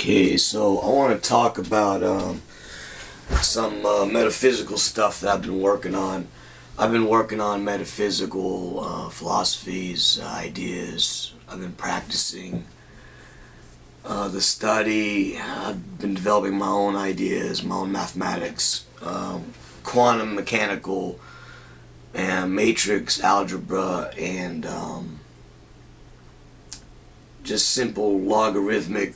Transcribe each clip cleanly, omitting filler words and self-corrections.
Okay, so I want to talk about some metaphysical stuff that I've been working on. I've been working on metaphysical philosophies, ideas. I've been practicing the study. I've been developing my own ideas, my own mathematics, quantum mechanical, and matrix algebra, and just simple logarithmic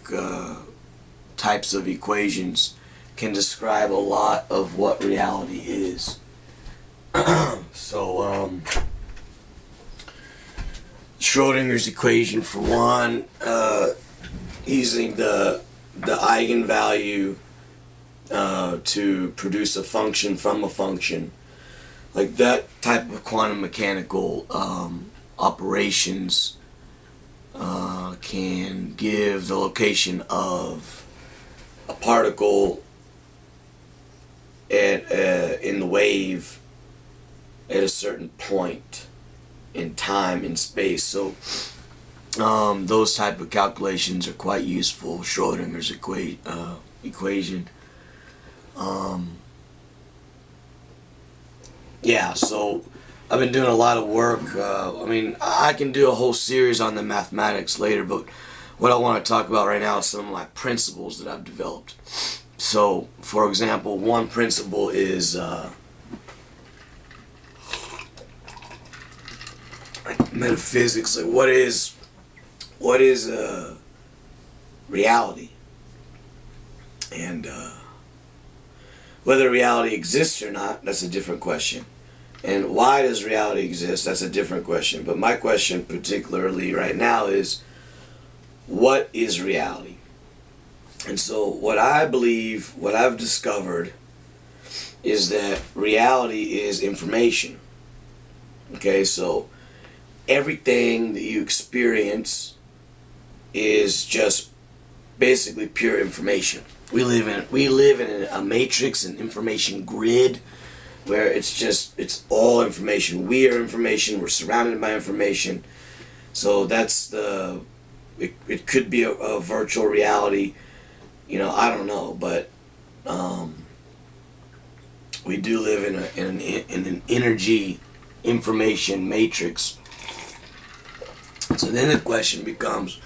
types of equations can describe a lot of what reality is. So, Schrodinger's equation for one, using the eigenvalue to produce a function from a function, like that type of quantum mechanical operations can give the location of a particle in the wave at a certain point in time and space. So those type of calculations are quite useful. Schrodinger's equation. Yeah, so I've been doing a lot of work. I can do a whole series on the mathematics later, but what I want to talk about right now is some of my principles that I've developed. So, for example, one principle is metaphysics. Like, what is reality, and whether reality exists or not, that's a different question. And why does reality exist? That's a different question. But my question particularly right now is, what is reality? And so what I believe, what I've discovered, is that reality is information. Okay, so everything that you experience is just basically pure information. We live in a matrix, an information grid, where it's all information. We are information. We're surrounded by information. So that's it could be a virtual reality. I don't know, but we do live in an energy information matrix. So then the question becomes,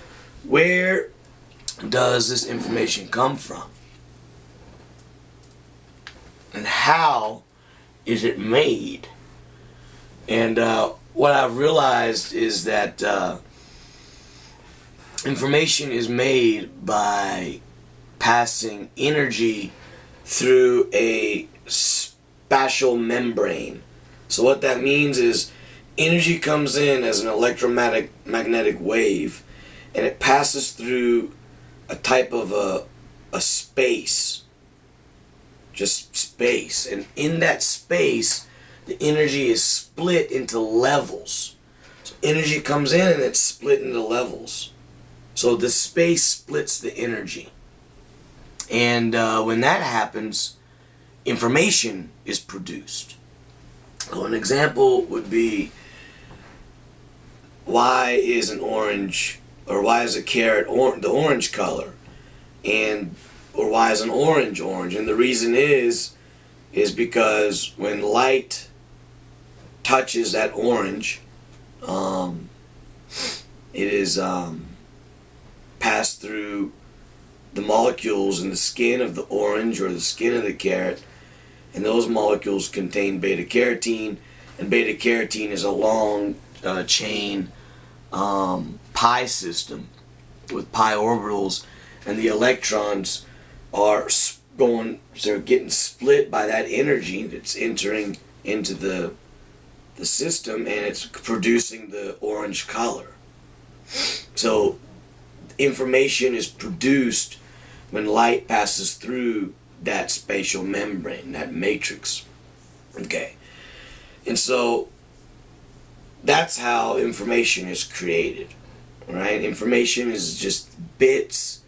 where does this information come from? And how is it made? And what I've realized is that information is made by passing energy through a spatial membrane. So what that means is energy comes in as an electromagnetic wave, and it passes through a type of a space, just space, and in that space the energy is split into levels. So energy comes in and it's split into levels. So the space splits the energy. And when that happens, information is produced. So an example would be, why is an orange, or why is a carrot the orange color, or why is an orange orange? And the reason is because when light touches that orange, it is passed through the molecules in the skin of the orange or the skin of the carrot, and those molecules contain beta carotene, and beta carotene is a long chain pi system with pi orbitals, and the electrons are getting split by that energy that's entering into the system, and it's producing the orange color. So information is produced when light passes through that spatial membrane, that matrix. Okay, and so that's how information is created, right? Information is just bits,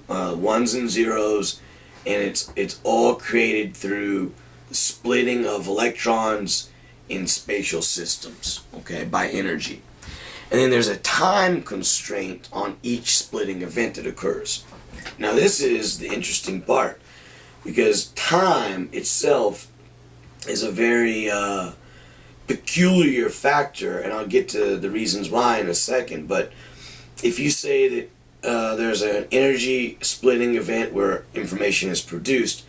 ones and zeros, and it's all created through the splitting of electrons in spatial systems, okay, by energy. And then there's a time constraint on each splitting event that occurs. Now this is the interesting part, because time itself is a very peculiar factor, and I'll get to the reasons why in a second. But if you say that there's an energy splitting event where information is produced,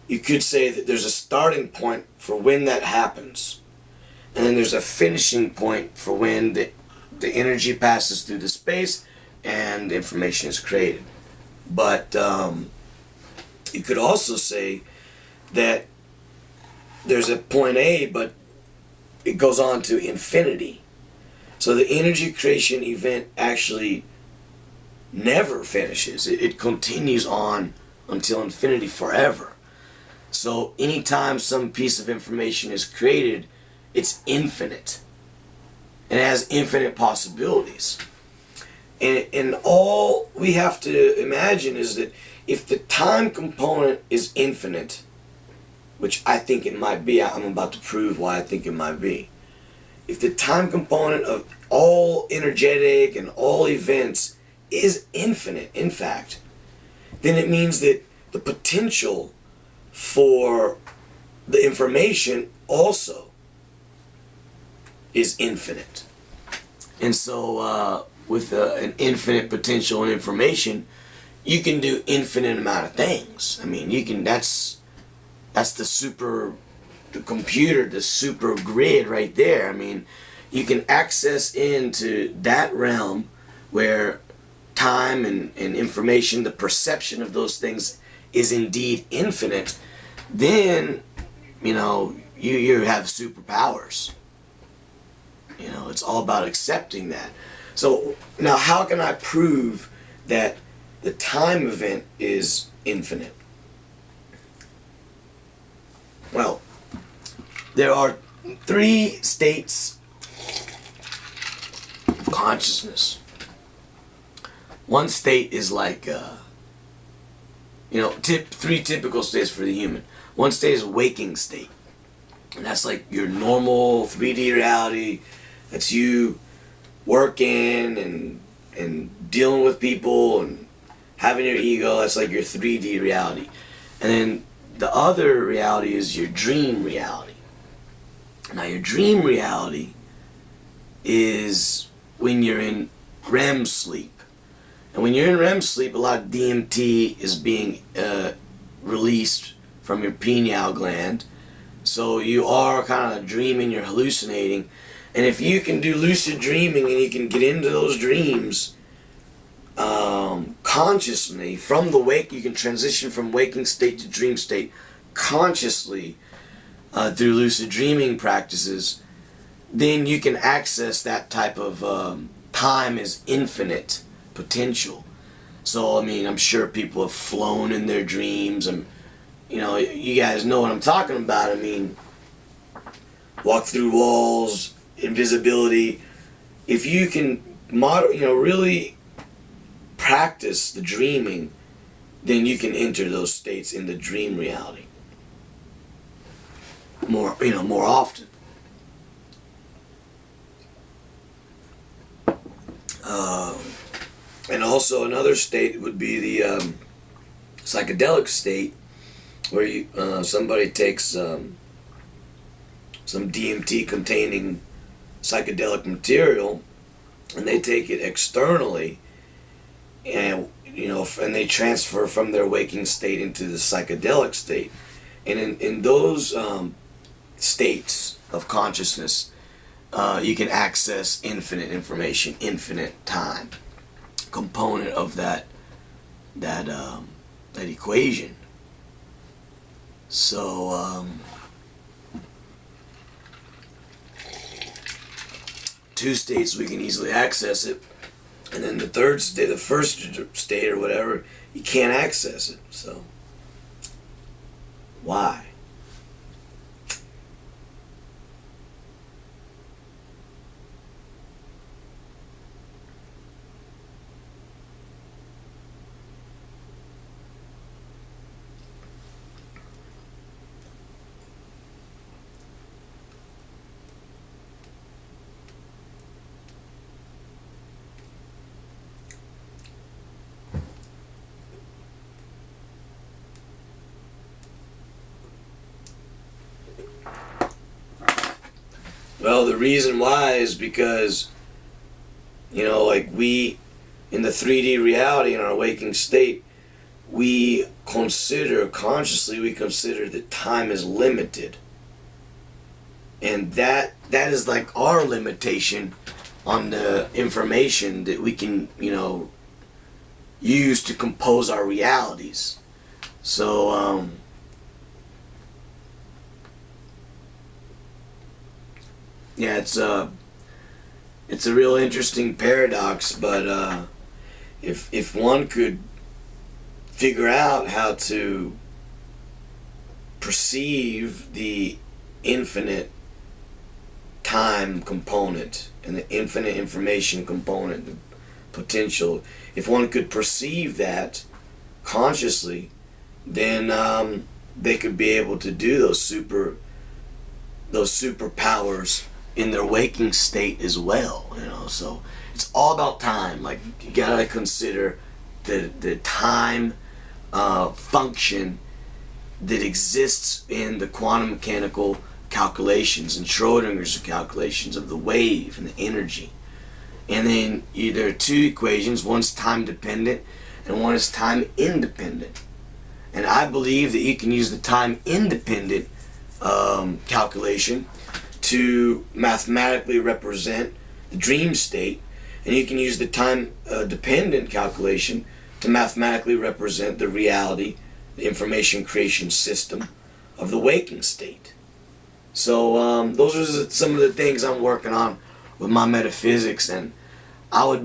you could say that there's a starting point for when that happens, and then there's a finishing point for when the energy passes through the space and information is created. But you could also say that there's a point A, but it goes on to infinity. So the energy creation event actually never finishes. It continues on until infinity, forever. So anytime some piece of information is created, it's infinite. And it has infinite possibilities. And all we have to imagine is that if the time component is infinite, which I think it might be, I'm about to prove why I think it might be. If the time component of all energetic and all events is infinite, in fact, then it means that the potential for the information also is infinite. And so with an infinite potential and information, you can do infinite amount of things. I mean, you can, that's the computer, the super grid right there. I mean, you can access into that realm where time and information, the perception of those things is indeed infinite. Then, you know, you have superpowers. You know, it's all about accepting that. So now how can I prove that the time event is infinite? Well, there are 3 states of consciousness. One state is like, you know, 3 typical states for the human. One state is waking state. And that's like your normal 3D reality. That's you working and dealing with people and having your ego. That's like your 3D reality. And then the other reality is your dream reality. Now your dream reality is when you're in REM sleep. And when you're in REM sleep, a lot of DMT is being released from your pineal gland. So you are kind of dreaming, you're hallucinating. And if you can do lucid dreaming and you can get into those dreams consciously, from the wake, you can transition from waking state to dream state consciously through lucid dreaming practices, then you can access that type of time as infinite potential. So, I mean, I'm sure people have flown in their dreams, and, you know, you guys know what I'm talking about. I mean, walk through walls, invisibility. If you can really practice the dreaming, then you can enter those states in the dream reality more often. And also another state would be the psychedelic state, where somebody takes some DMT containing psychedelic material, and they take it externally, and and they transfer from their waking state into the psychedelic state. And in those states of consciousness, you can access infinite information, infinite time component of that equation. So 2 states we can easily access it, and then the third state, the first state or whatever, you can't access it. So why? Well, the reason why is because, like we, in the 3D reality, in our waking state, we consciously consider that time is limited. And that is like our limitation on the information that we can, use to compose our realities. So, yeah, it's a real interesting paradox, but if one could figure out how to perceive the infinite time component and the infinite information component, the potential, if one could perceive that consciously, then they could be able to do those superpowers in their waking state as well. So it's all about time. Like, you gotta consider the time function that exists in the quantum mechanical calculations and Schrodinger's calculations of the wave and the energy. And then there are two equations. One's time dependent and one is time independent. And I believe that you can use the time independent calculation to mathematically represent the dream state, and you can use the time dependent calculation to mathematically represent the reality, the information creation system of the waking state. So those are some of the things I'm working on with my metaphysics, and it would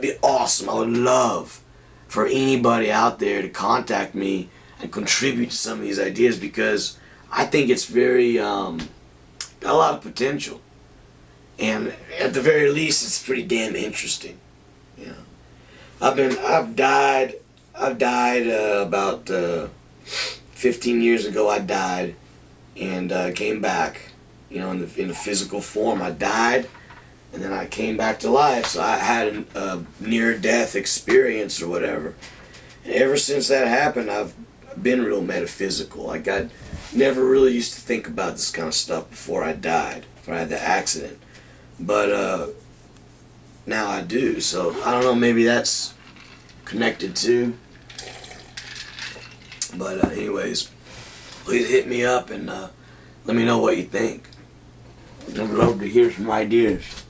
be awesome. I would love for anybody out there to contact me and contribute to some of these ideas, because I think it's very got a lot of potential, and at the very least, it's pretty damn interesting. I've died about 15 years ago. I died and came back, in a physical form. I died and then I came back to life. So I had a near-death experience or whatever. And ever since that happened, I've been real metaphysical. Like, I never really used to think about this kind of stuff before I died, before I had the accident. But now I do. So I don't know, maybe that's connected too. But anyways, please hit me up and let me know what you think. I'd love to hear some ideas.